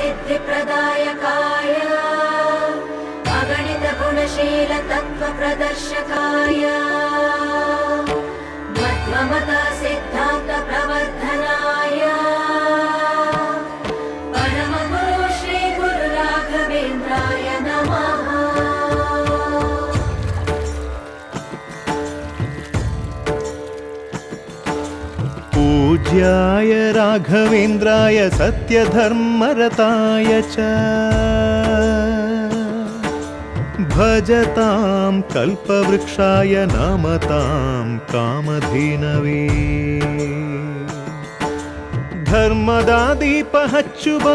सिद्धिप्रदायकाय अगणितगुणशील तत्त्वप्रदर्शकाय मध्वमता सिद्धान्तप्रवर्धनाय परमगुरु श्रीगुरुराघवेन्द्राय नमः। पूज्याय राघवेन्द्राय सत्यधर्मरताय च भजतां कल्पवृक्षाय नमतां कामधेनवे। ಧರ್ಮದ ದೀಪ ಹಚ್ಚುವ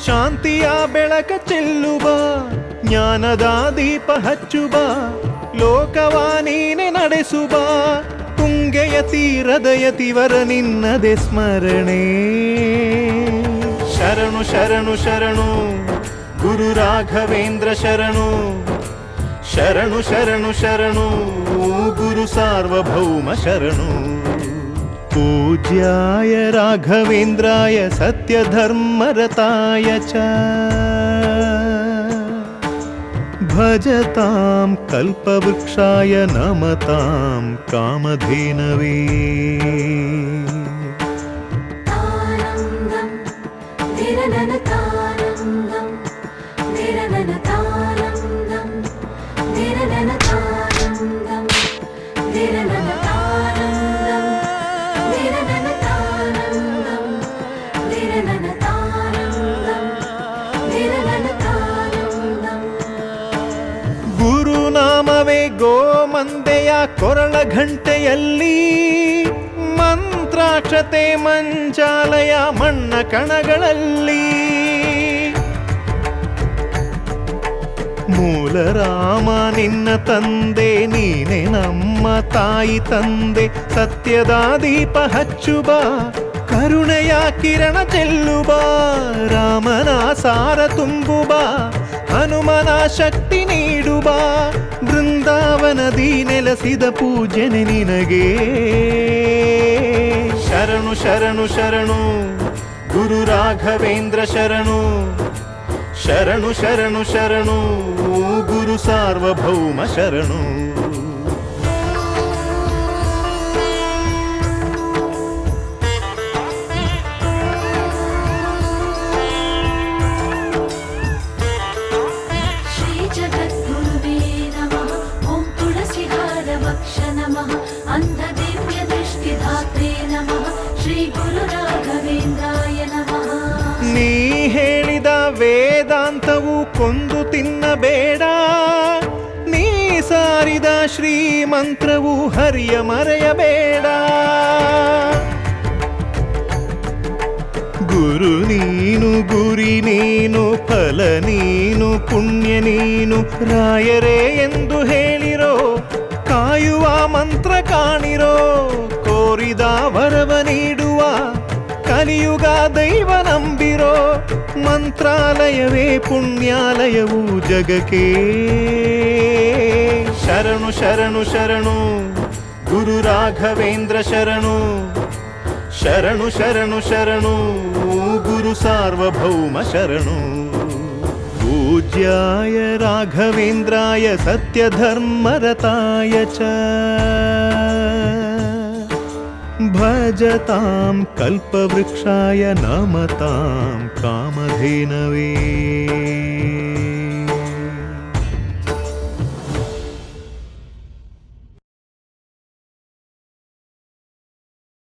ಶಾಂತಿಯ ಬೆಳಕ ಚೆಲ್ಲುವ ಜ್ಞಾನದ ದೀಪ ಹಚ್ಚುವ ಲೋಕವ ನೀನೆ ನಡೆಸುವ ತುಂಗೆಯ ತೀರದ ಯತಿವರ ನಿನ್ನದೆ ಸ್ಮರಣೆ. ಶರಣು ಶರಣು ಶರಣು ಗುರು ರಾಘವೇಂದ್ರ ಶರಣು ಶರಣು ಶರಣು ಶರಣು ಗುರು ಸಾರ್ವಭೌಮ ಶರಣು. पूज्याय राघवेन्द्राय सत्यधर्मरताय च भजतां कल्पवृक्षाय नमतां कामधेनवे। ಗುರುನಾಮವೇ ಗೋಮಂದೆಯ ಕೊರಳ ಘಂಟೆಯಲ್ಲಿ ಮಂತ್ರಾಕ್ಷತೆ ಮಂಚಾಲಯ ಮಣ್ಣ ಕಣಗಳಲ್ಲಿ ಮೂಲ ರಾಮ ನಿನ್ನ ತಂದೆ ನೀನೆ ನಮ್ಮ ತಾಯಿ ತಂದೆ. ಸತ್ಯದ ದೀಪ ಹಚ್ಚುವ ಕರುಣೆಯ ಕಿರಣ ಚೆಲ್ಲುವ ರಾಮನ ಸಾರ ತುಂಬುವ ಹನುಮನ ಶಕ್ತಿ ನೀಡುವ ಬೃಂದಾವನದಿ ನೆಲೆಸಿದ ಪೂಜನೆ ನಿನಗೆ. ಶರಣು ಶರಣು ಶರಣು ಗುರು ರಾಘವೇಂದ್ರ ಶರಣು ಶರಣು ಶರಣು ಶರಣು ಗುರು ಸಾರ್ವಭೌಮ ಶರಣು. ನೀ ಹೇಳಿದ ವೇದಾಂತವು ಕೊಂದು ತಿನ್ನಬೇಡ, ನೀ ಸಾರಿದ ಶ್ರೀಮಂತ್ರವು ಹರಿಯ ಮರೆಯಬೇಡ. ಗುರು ನೀನು ಗುರಿ ನೀನು ಫಲ ನೀನು ಪುಣ್ಯ ನೀನು ರಾಯರೇ ಎಂದು ಹೇಳಿರೋ ಕಾಯುವ ಮಂತ್ರ ಕಾಣಿರೋ. ಕೋರಿದ ವರವ ನೀಡುವ ಕಲಿಯುಗ ದೈವ ನಂಬಿರೋ ಮಂತ್ರಾಲಯವೇ ಪುಣ್ಯಾಲಯವು ಜಗಕ್ಕೆ. ಶರಣು ಶರಣು ಶರಣು ಗುರು ರಾಘವೇಂದ್ರ ಶರಣು ಶರಣು ಶರಣು ಶರಣು ಗುರು ಸಾರ್ವಭೌಮ ಶರಣು. पूज्याय राघवेन्द्राय सत्यधर्मरताय च भजतां कल्पवृक्षाय नमतां कामधेनवे।